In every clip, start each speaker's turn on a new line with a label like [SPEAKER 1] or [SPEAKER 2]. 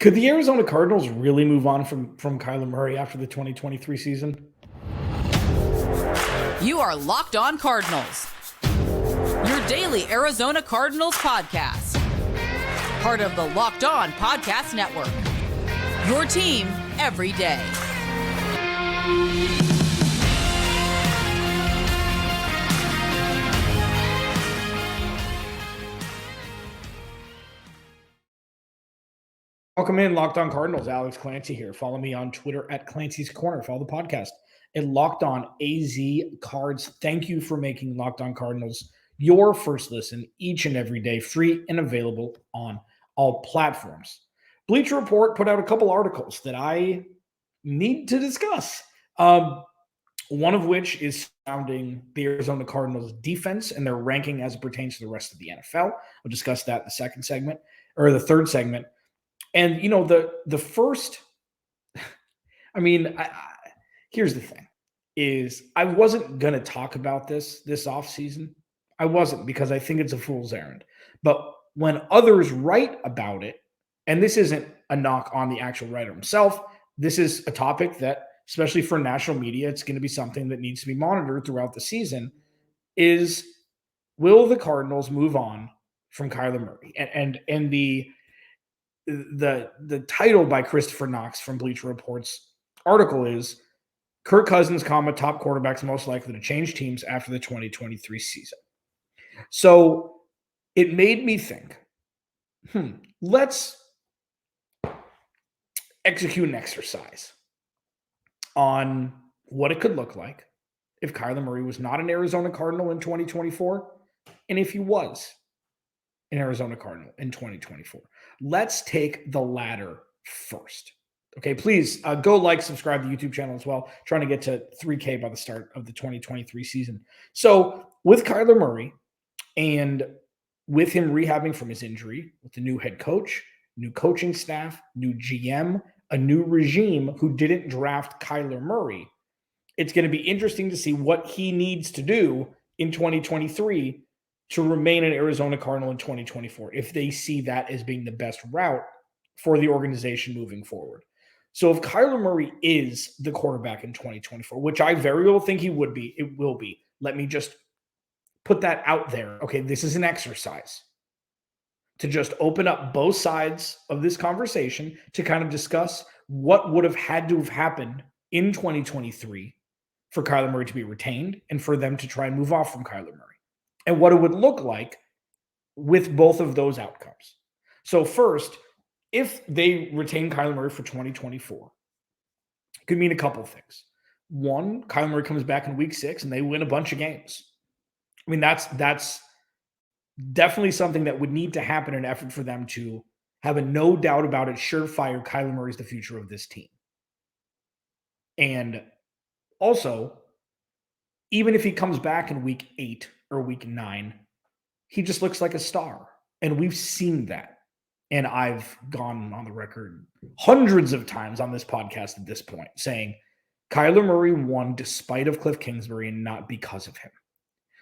[SPEAKER 1] Could the Arizona Cardinals really move on from Kyler Murray after the 2023 season?
[SPEAKER 2] You are Locked On Cardinals, your daily Arizona Cardinals podcast. Part of the Locked On Podcast Network, your team every day.
[SPEAKER 1] Welcome in, Locked On Cardinals. Alex Clancy here. Follow me on Twitter at Clancy's Corner. Follow the podcast at Locked On AZ Cards. Thank you for making Locked On Cardinals your first listen each and every day, free and available on all platforms. Bleacher Report put out a couple articles that I need to discuss. One of which is surrounding the Arizona Cardinals defense and their ranking as it pertains to the rest of the NFL. We'll discuss that in the second segment, or the third segment. And, you know, the first, here's the thing, is I wasn't going to talk about this offseason. I wasn't, because I think it's a fool's errand. But when others write about it, and this isn't a knock on the actual writer himself, this is a topic that, especially for national media, it's going to be something that needs to be monitored throughout the season, is will the Cardinals move on from Kyler Murray? And the title by Christopher Knox from Bleacher Report's article is Kirk Cousins, top quarterbacks most likely to change teams after the 2023 season. So it made me think, let's execute an exercise on what it could look like if Kyler Murray was not an Arizona Cardinal in 2024, and if he was an Arizona Cardinal in 2024. Let's take the latter first. Okay, please go like, subscribe to the YouTube channel as well. Trying to get to 3K by the start of the 2023 season. So with Kyler Murray and with him rehabbing from his injury, with the new head coach, new coaching staff, new GM, a new regime who didn't draft Kyler Murray, it's going to be interesting to see what he needs to do in 2023 to remain an Arizona Cardinal in 2024, if they see that as being the best route for the organization moving forward. So if Kyler Murray is the quarterback in 2024, which I very well think he would be, it will be. Let me just put that out there. Okay, this is an exercise to just open up both sides of this conversation to kind of discuss what would have had to have happened in 2023 for Kyler Murray to be retained and for them to try and move off from Kyler Murray, and what it would look like with both of those outcomes. So first, if they retain Kyler Murray for 2024, it could mean a couple of things. One, Kyler Murray comes back in week 6 and they win a bunch of games. I mean, that's definitely something that would need to happen in an effort for them to have a no doubt about it, surefire Kyler Murray is the future of this team. And also, even if he comes back in week 8 or week 9, he just looks like a star. And we've seen that. And I've gone on the record hundreds of times on this podcast at this point saying Kyler Murray won despite of Cliff Kingsbury and not because of him.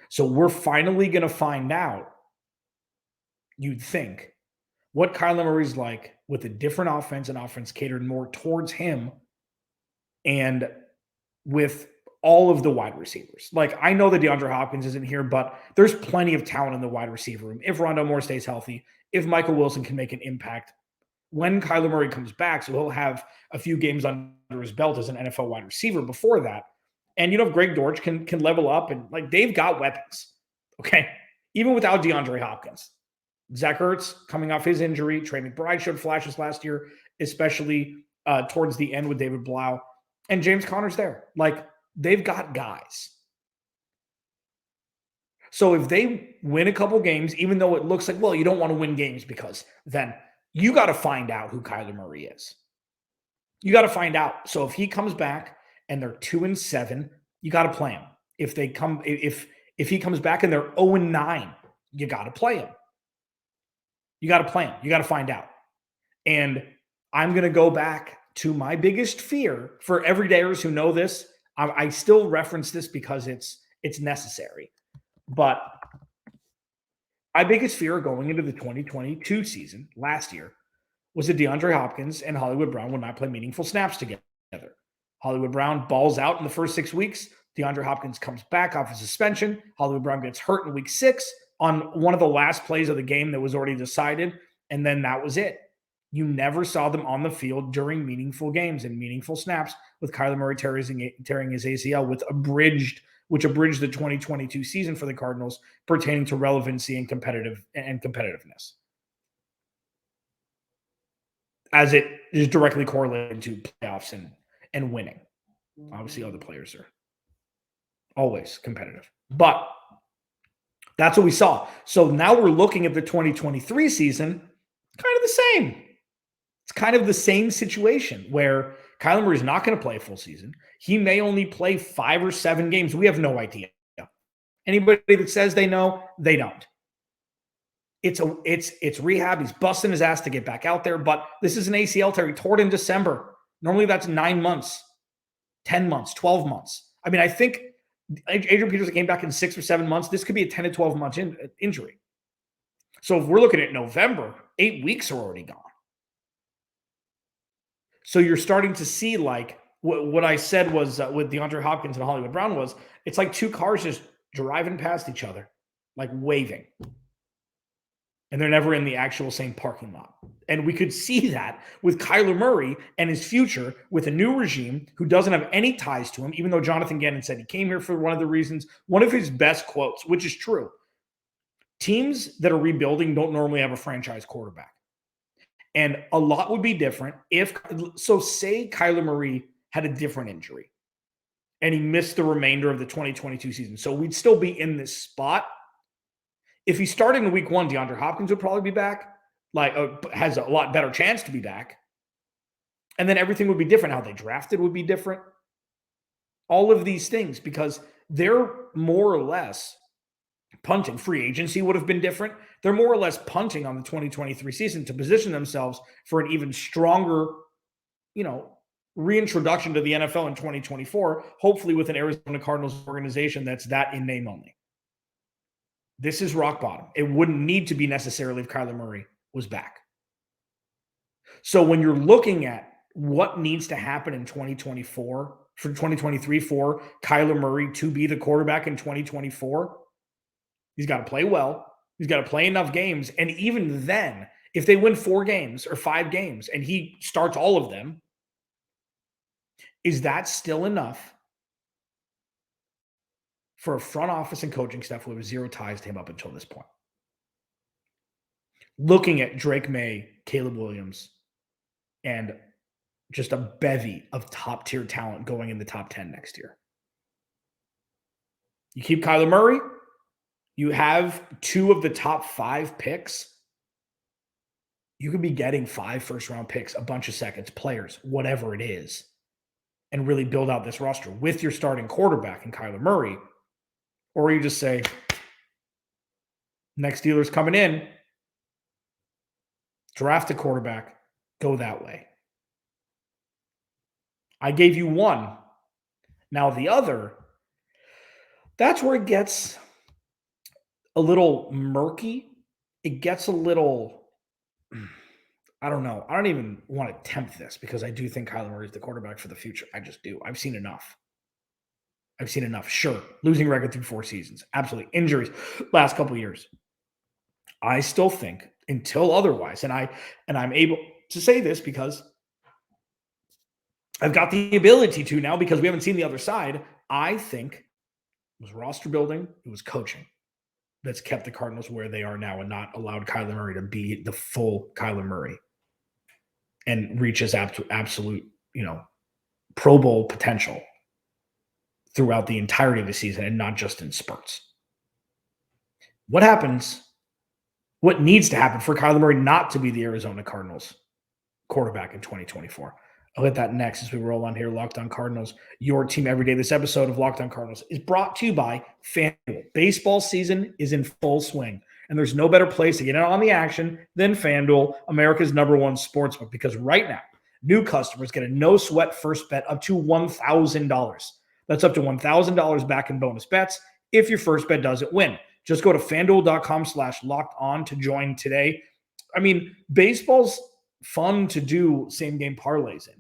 [SPEAKER 1] So we're finally going to find out, you'd think, what Kyler Murray's like with a different offense, and offense catered more towards him, and with all of the wide receivers. Like, I know that DeAndre Hopkins isn't here, but there's plenty of talent in the wide receiver room. If Rondale Moore stays healthy, if Michael Wilson can make an impact when Kyler Murray comes back, so he'll have a few games under his belt as an NFL wide receiver before that. And, if Greg Dortch can level up, and like, they've got weapons, okay? Even without DeAndre Hopkins. Zach Ertz coming off his injury. Trey McBride showed flashes last year, especially towards the end with David Blau. And James Conner's there. Like, they've got guys. So if they win a couple games, even though it looks like, well, you don't want to win games because then you got to find out who Kyler Murray is. You got to find out. So if he comes back and they're 2-7, you got to play him. If he comes back and they're 0-9, you got to play him. You got to play him. You got to find out. And I'm going to go back to my biggest fear for everydayers who know this. I still reference this because it's necessary. But my biggest fear going into the 2022 season last year was that DeAndre Hopkins and Hollywood Brown would not play meaningful snaps together. Hollywood Brown balls out in the first 6 weeks. DeAndre Hopkins comes back off a suspension. Hollywood Brown gets hurt in week 6 on one of the last plays of the game that was already decided, and then that was it. You never saw them on the field during meaningful games and meaningful snaps, with Kyler Murray tearing his ACL, which abridged the 2022 season for the Cardinals pertaining to relevancy and competitiveness, as it is directly correlated to playoffs and winning. Obviously, other players are always competitive, but that's what we saw. So now we're looking at the 2023 season, kind of the same. It's kind of the same situation where Kyler Murray is not going to play a full season. He may only play 5 or 7 games. We have no idea. Anybody that says they know, they don't. It's rehab. He's busting his ass to get back out there, but this is an ACL tear. He tore it in December. Normally that's 9 months, 10 months, 12 months. I mean, I think Adrian Peterson came back in 6 or 7 months. This could be a 10 to 12 month injury. So if we're looking at November, 8 weeks are already gone. So you're starting to see, like what I said was with DeAndre Hopkins and Hollywood Brown was, it's like 2 cars just driving past each other, like waving. And they're never in the actual same parking lot. And we could see that with Kyler Murray and his future with a new regime who doesn't have any ties to him, even though Jonathan Gannon said he came here for one of the reasons, one of his best quotes, which is true. Teams that are rebuilding don't normally have a franchise quarterback. And a lot would be different say Kyler Murray had a different injury and he missed the remainder of the 2022 season. So we'd still be in this spot. If he started in week 1, DeAndre Hopkins would probably be back, has a lot better chance to be back. And then everything would be different. How they drafted would be different. All of these things, because they're more or less punting. Free agency would have been different. They're more or less punting on the 2023 season to position themselves for an even stronger, reintroduction to the NFL in 2024, hopefully with an Arizona Cardinals organization that's that in name only. This is rock bottom. It wouldn't need to be necessarily if Kyler Murray was back. So when you're looking at what needs to happen in 2024, for 2023 for Kyler Murray to be the quarterback in 2024, he's got to play well. He's got to play enough games. And even then, if they win 4 games or 5 games and he starts all of them, is that still enough for a front office and coaching staff who have 0 ties to him up until this point? Looking at Drake May, Caleb Williams, and just a bevy of top-tier talent going in the top 10 next year. You keep Kyler Murray, you have 2 of the top 5 picks. You could be getting 5 first-round picks, a bunch of seconds, players, whatever it is, and really build out this roster with your starting quarterback in Kyler Murray. Or you just say, next dealer's coming in, draft a quarterback, go that way. I gave you one. Now the other, that's where it gets a little murky. It gets a little, I don't know. I don't even want to tempt this because I do think Kyler Murray is the quarterback for the future. I just do. I've seen enough. Sure. Losing record through 4 seasons. Absolutely. Injuries last couple of years. I still think until otherwise, and I'm able to say this because I've got the ability to now because we haven't seen the other side. I think it was roster building. It was coaching that's kept the Cardinals where they are now and not allowed Kyler Murray to be the full Kyler Murray and reach his absolute, Pro Bowl potential throughout the entirety of the season and not just in spurts. What needs to happen for Kyler Murray not to be the Arizona Cardinals quarterback in 2024? I'll hit that next as we roll on here. Locked On Cardinals, your team every day. This episode of Locked On Cardinals is brought to you by FanDuel. Baseball season is in full swing, and there's no better place to get in on the action than FanDuel, America's #1 sportsbook, because right now, new customers get a no-sweat first bet up to $1,000. That's up to $1,000 back in bonus bets if your first bet doesn't win. Just go to FanDuel.com/lockedon to join today. I mean, baseball's fun to do same game parlays in.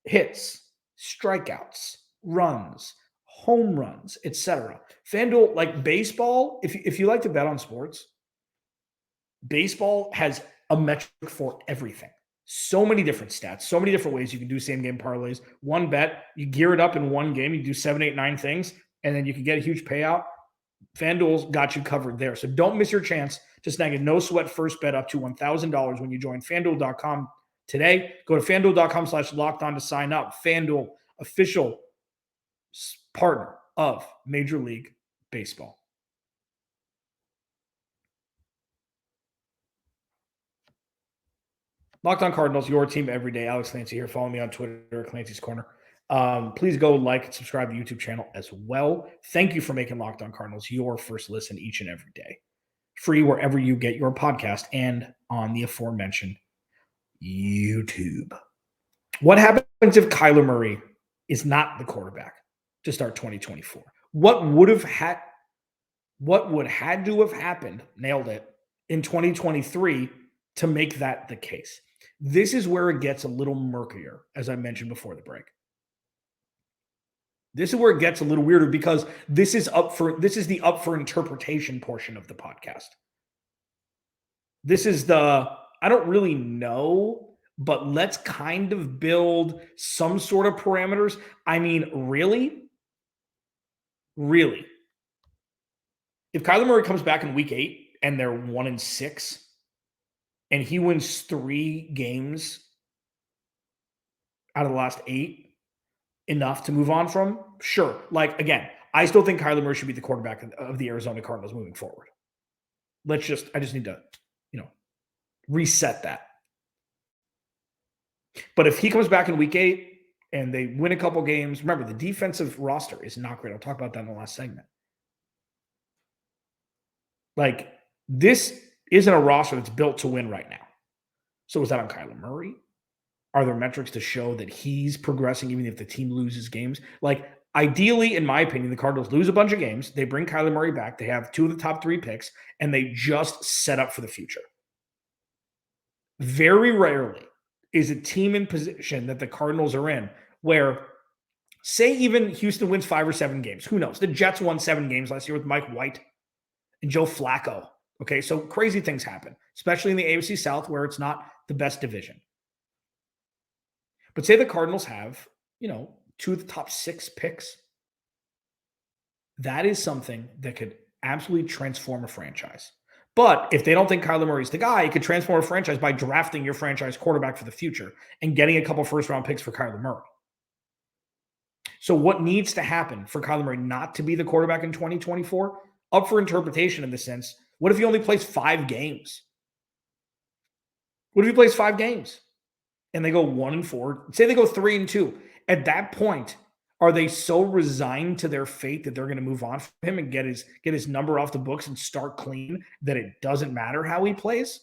[SPEAKER 1] Hits, strikeouts, runs, home runs, etc. FanDuel, like baseball, if you like to bet on sports, baseball has a metric for everything. So many different stats, so many different ways you can do same game parlays. One bet, you gear it up in one game, you do 7, 8, 9 things, and then you can get a huge payout. FanDuel's got you covered there. So don't miss your chance to snag a no sweat first bet up to $1,000 when you join FanDuel.com today. Go to FanDuel.com/lockedon to sign up. FanDuel, official partner of Major League Baseball. Locked On Cardinals, your team every day. Alex Clancy here. Follow me on Twitter, Clancy's Corner. Please go like and subscribe to the YouTube channel as well. Thank you for making Locked On Cardinals your first listen each and every day. Free wherever you get your podcast and on the aforementioned YouTube. What happens if Kyler Murray is not the quarterback to start 2024? What would had to have happened, nailed it, in 2023 to make that the case? This is where it gets a little murkier, as I mentioned before the break. This is where it gets a little weirder because this is the up for interpretation portion of the podcast. This is the, I don't really know, but let's kind of build some sort of parameters. I mean, really? If Kyler Murray comes back in week 8 and they're 1-6 and he wins 3 games out of the last 8, enough to move on from? Sure. Like, again, I still think Kyler Murray should be the quarterback of the Arizona Cardinals moving forward. I just need to, reset that. But if he comes back in week 8 and they win a couple games, remember, the defensive roster is not great. I'll talk about that in the last segment. Like, this isn't a roster that's built to win right now. So is that on Kyler Murray? Are there metrics to show that he's progressing even if the team loses games? Like, ideally, in my opinion, the Cardinals lose a bunch of games. They bring Kyler Murray back. They have 2 of the top 3 picks, and they just set up for the future. Very rarely is a team in position that the Cardinals are in where, say even Houston wins 5 or 7 games. Who knows? The Jets won 7 games last year with Mike White and Joe Flacco. Okay, so crazy things happen, especially in the AFC South where it's not the best division. But say the Cardinals have, 2 of the top 6 picks. That is something that could absolutely transform a franchise. But if they don't think Kyler Murray's the guy, it could transform a franchise by drafting your franchise quarterback for the future and getting a couple first-round picks for Kyler Murray. So what needs to happen for Kyler Murray not to be the quarterback in 2024? Up for interpretation in the sense, what if he only plays 5 games? What if he plays 5 games? And they go 1-4, say they go 3-2. At that point, are they so resigned to their fate that they're going to move on from him and get his number off the books and start clean that it doesn't matter how he plays?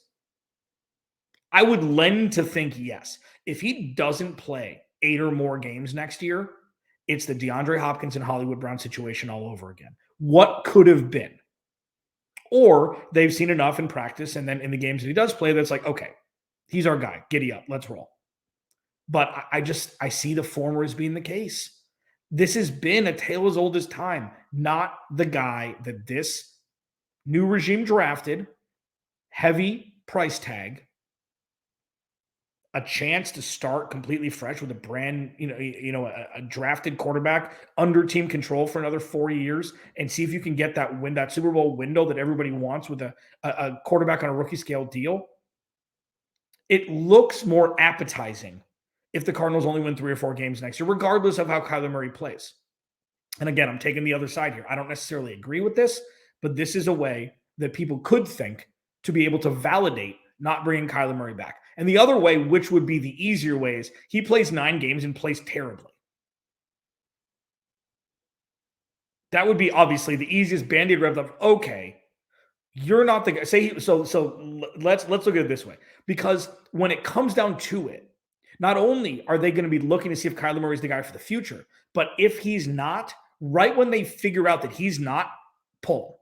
[SPEAKER 1] I would lend to think yes. If he doesn't play 8 or more games next year, it's the DeAndre Hopkins and Hollywood Brown situation all over again. What could have been? Or they've seen enough in practice, and then in the games that he does play, that's like, okay, he's our guy. Giddy up. Let's roll. But I see the former as being the case. This has been a tale as old as time, not the guy that this new regime drafted, heavy price tag, a chance to start completely fresh with a brand, a drafted quarterback under team control for another 4 years and see if you can get that Super Bowl window that everybody wants with a quarterback on a rookie scale deal. It looks more appetizing if the Cardinals only win 3 or 4 games next year, regardless of how Kyler Murray plays. And again, I'm taking the other side here. I don't necessarily agree with this, but this is a way that people could think to be able to validate not bringing Kyler Murray back. And the other way, which would be the easier way, is he plays 9 games and plays terribly. That would be obviously the easiest Band-Aid rep of, okay, you're not the guy. So let's look at it this way. Because when it comes down to it, not only are they going to be looking to see if Kyler Murray is the guy for the future, but if he's not, right when they figure out that he's not, pull.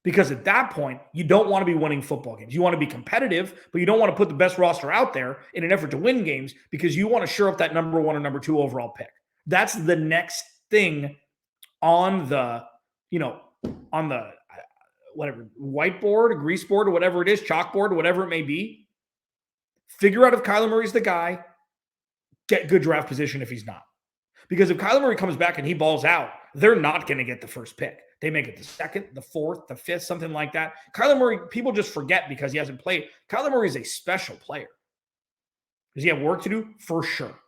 [SPEAKER 1] Because at that point, you don't want to be winning football games. You want to be competitive, but you don't want to put the best roster out there in an effort to win games because you want to shore up that number 1 or number 2 overall pick. That's the next thing on the, whatever, whiteboard, grease board, or whatever it is, chalkboard, whatever it may be. Figure out if Kyler Murray's the guy. Get good draft position if he's not. Because if Kyler Murray comes back and he balls out, they're not going to get the first pick. They make it the 2nd, the 4th, the 5th, something like that. Kyler Murray, people just forget because he hasn't played. Kyler Murray is a special player. Does he have work to do? For sure.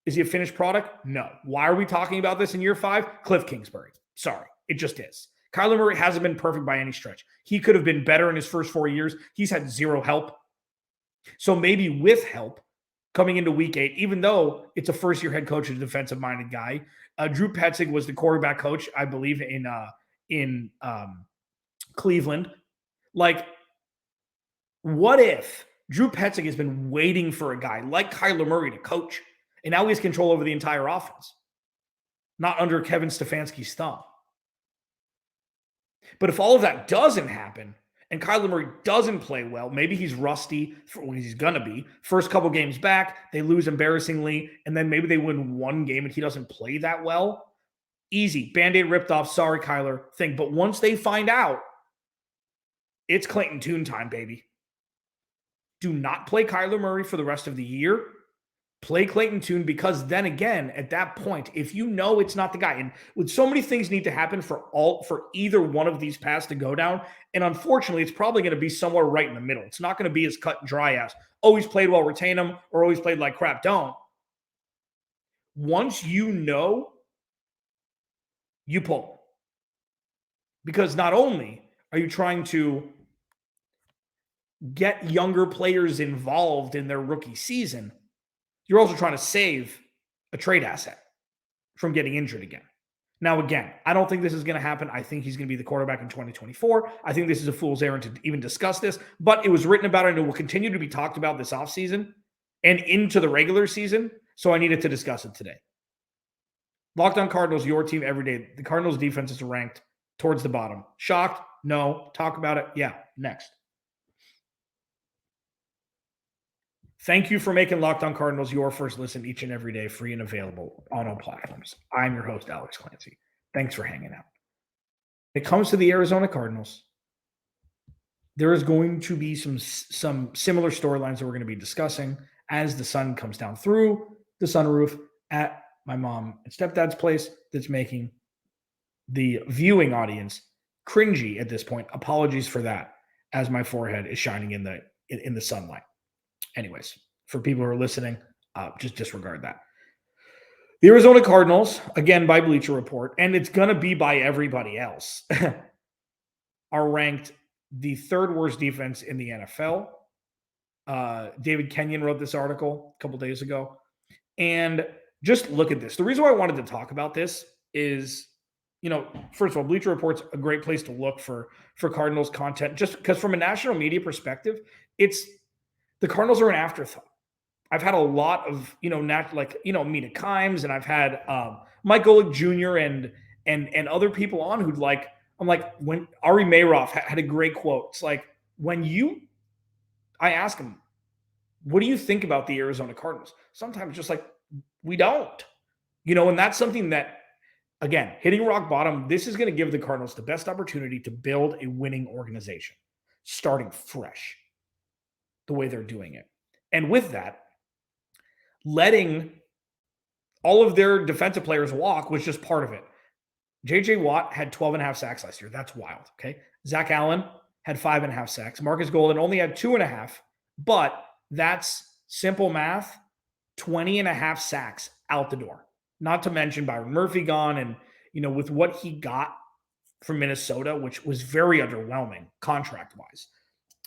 [SPEAKER 1] Is he a finished product? No. Why are we talking about this in year 5? Cliff Kingsbury. Sorry. It just is. Kyler Murray hasn't been perfect by any stretch. He could have been better in his first 4 years. He's had zero help. So maybe with help coming into week 8, even though it's a first-year head coach and a defensive-minded guy, Drew Petzing was the quarterback coach, I believe, in Cleveland. Like, what if Drew Petzing has been waiting for a guy like Kyler Murray to coach, and now he has control over the entire offense, not under Kevin Stefanski's thumb? But if all of that doesn't happen and Kyler Murray doesn't play well, maybe he's rusty for when he's going to be. First couple games back, they lose embarrassingly, and then maybe they win one game and he doesn't play that well. Easy. Band-Aid ripped off. Sorry, Kyler thing. But once they find out, it's Clayton Tune time, baby. Do not play Kyler Murray for the rest of the year. Play Clayton Tune, because then again, at that point, if you know it's not the guy, and with so many things need to happen for either one of these paths to go down, and unfortunately, it's probably going to be somewhere right in the middle. It's not going to be as cut and dry as, oh, he's played well, retain him, or oh, he's played like crap, don't. Once you know, you pull. Because not only are you trying to get younger players involved in their rookie season, you're also trying to save a trade asset from getting injured again. Now, again, I don't think this is going to happen. I think he's going to be the quarterback in 2024. I think this is a fool's errand to even discuss this, but it was written about and it will continue to be talked about this offseason and into the regular season, so I needed to discuss it today. Locked On Cardinals, your team every day. The Cardinals defense is ranked towards the bottom. Shocked? No. Talk about it? Yeah. Next. Thank you for making Locked On Cardinals your first listen each and every day, free and available on all platforms. I'm your host, Alex Clancy. Thanks for hanging out. When it comes to the Arizona Cardinals, there is going to be some similar storylines that we're going to be discussing as the sun comes down through the sunroof at my mom and stepdad's place. That's making the viewing audience cringy at this point. Apologies for that, as my forehead is shining in the sunlight. Anyways, for people who are listening, just disregard that. The Arizona Cardinals, again by Bleacher Report, and it's going to be by everybody else, are ranked the third worst defense in the NFL. David Kenyon wrote this article a couple days ago. And just look at this. The reason why I wanted to talk about this is, first of all, Bleacher Report's a great place to look for Cardinals content, just because from a national media perspective, the Cardinals are an afterthought. I've had a lot of, Mina Kimes, and I've had Mike Golick Jr. and other people on who'd when Ari Mayroff had a great quote. It's like, I ask him, what do you think about the Arizona Cardinals? Sometimes just like, we don't, and that's something that, again, hitting rock bottom, this is going to give the Cardinals the best opportunity to build a winning organization, starting fresh, the way they're doing it. And with that, letting all of their defensive players walk was just part of it. J.J. Watt had 12.5 sacks last year. That's wild, okay? Zach Allen had 5.5 sacks. Marcus Golden only had 2.5, but that's simple math, 20.5 sacks out the door. Not to mention Byron Murphy gone, and, with what he got from Minnesota, which was very underwhelming contract-wise.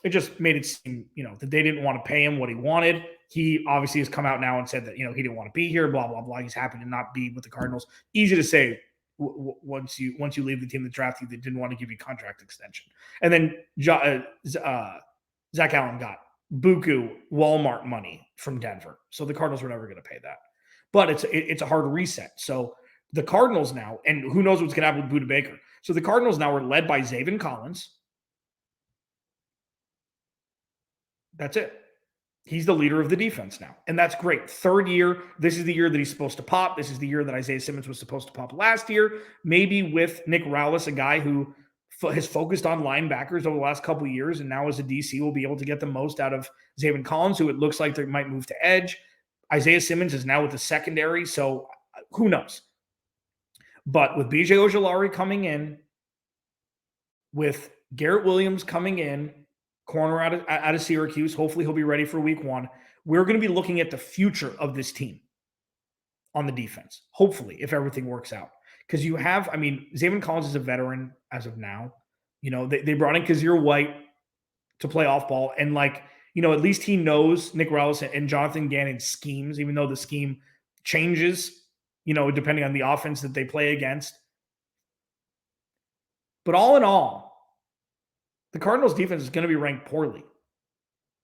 [SPEAKER 1] It just made it seem, that they didn't want to pay him what he wanted. He obviously has come out now and said that, he didn't want to be here, blah, blah, blah. He's happy to not be with the Cardinals. Easy to say once you leave the team that drafted you, they didn't want to give you contract extension. And then Zach Allen got buku Walmart money from Denver. So the Cardinals were never going to pay that. But it's a hard reset. So the Cardinals now, and who knows what's going to happen with Budda Baker. So the Cardinals now are led by Zaven Collins, That's it. He's the leader of the defense now, and that's great. Third year, this is the year that he's supposed to pop. This is the year that Isaiah Simmons was supposed to pop last year. Maybe with Nick Rallis, a guy who has focused on linebackers over the last couple of years, and now as a DC will be able to get the most out of Zaven Collins, who it looks like they might move to edge. Isaiah Simmons is now with the secondary, so who knows? But with BJ Ojulari coming in, with Garrett Williams coming in, corner out of Syracuse, hopefully he'll be ready for week 1. We're going to be looking at the future of this team on the defense, hopefully, if everything works out. Because you have, Zaven Collins is a veteran as of now. They brought in Kazir White to play off ball. And at least he knows Nick Rallis and Jonathan Gannon's schemes, even though the scheme changes, depending on the offense that they play against. But all in all, the Cardinals defense is going to be ranked poorly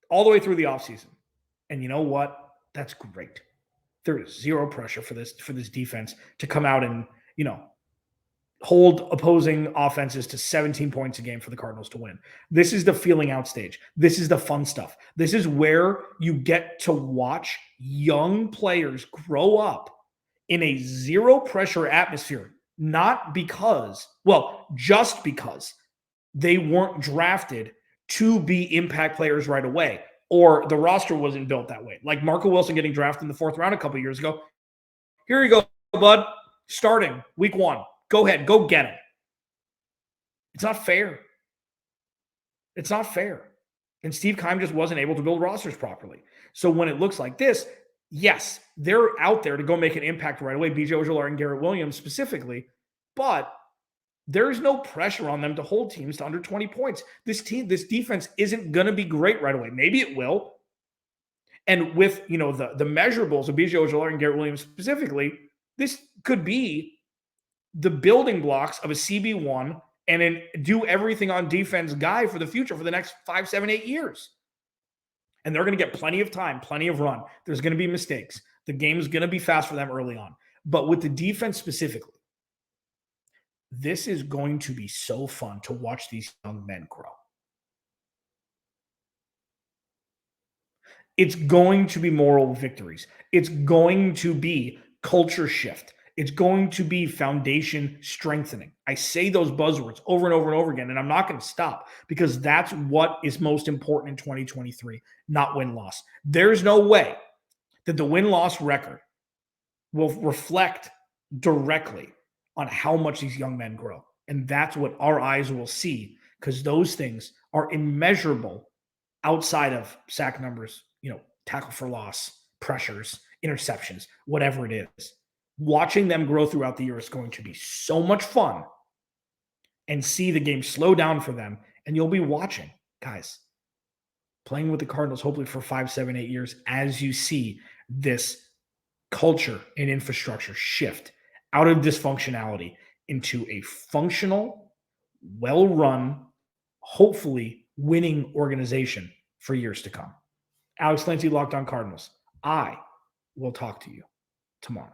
[SPEAKER 1] all the way through the offseason. And you know what? That's great. There is zero pressure for this defense to come out and, hold opposing offenses to 17 points a game for the Cardinals to win. This is the feeling out stage. This is the fun stuff. This is where you get to watch young players grow up in a zero pressure atmosphere, just because they weren't drafted to be impact players right away, or the roster wasn't built that way. Like Marco Wilson getting drafted in the 4th round a couple of years ago. Here you go, bud. Starting week 1. Go ahead. Go get him. It's not fair. It's not fair. And Steve Keim just wasn't able to build rosters properly. So when it looks like this, yes, they're out there to go make an impact right away, BJ Ojulari and Garrett Williams specifically, but there is no pressure on them to hold teams to under 20 points. This defense isn't going to be great right away. Maybe it will. And with, the measurables of BJ Ojulari and Garrett Williams specifically, this could be the building blocks of a CB1 and an do everything on defense guy for the future for the next 5, 7, 8 years. And they're going to get plenty of time, plenty of run. There's going to be mistakes. The game's going to be fast for them early on. But with the defense specifically, this is going to be so fun to watch these young men grow. It's going to be moral victories. It's going to be culture shift. It's going to be foundation strengthening. I say those buzzwords over and over and over again, and I'm not going to stop because that's what is most important in 2023, not win-loss. There's no way that the win-loss record will reflect directly on how much these young men grow. And that's what our eyes will see, because those things are immeasurable outside of sack numbers, tackle for loss, pressures, interceptions, whatever it is. Watching them grow throughout the year is going to be so much fun, and see the game slow down for them. And you'll be watching, guys, playing with the Cardinals, hopefully for 5, 7, 8 years, as you see this culture and infrastructure shift out of dysfunctionality into a functional, well-run, hopefully winning organization for years to come. Alex Clancy, Locked On Cardinals. I will talk to you tomorrow.